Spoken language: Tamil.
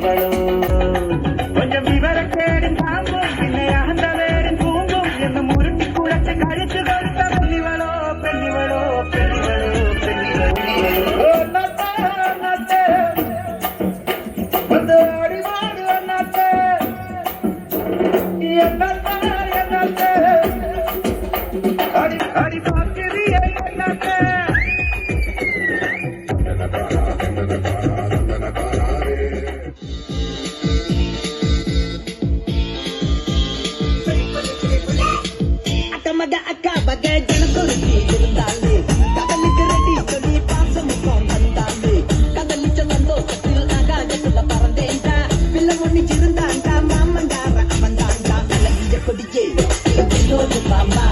பெண்ணிவளோ கொஞ்சம் விவரக்கேடு தாங்கும் பின்னை அந்த வேறு தூங்கும் என்ன முருட்டி குழச்சு கழிச்சு கொடுத்த பெண்ணிவளோ பெண்ணிவளோ பெண்ணிவளோ பெண்ணிவளோ வந்து அடிமாடு அண்ணாத்தே என்னத்தே அடி அடி பார்க்கிறியே அண்ணாத்தே மத அக்கா பக ஜனத்தொரு இருந்தாலே கடலுக்கு ரெடி சொல்லி பாசமுகம் வந்தாலே கடலிச்ச சந்தோஷத்தில் ஆகாயத்துல பறந்தேன்டா பிள்ளை ஒன்னிச்சிருந்தாண்டா மாமன்டார அவன் தாண்டா அழகிய கொடியே மாமா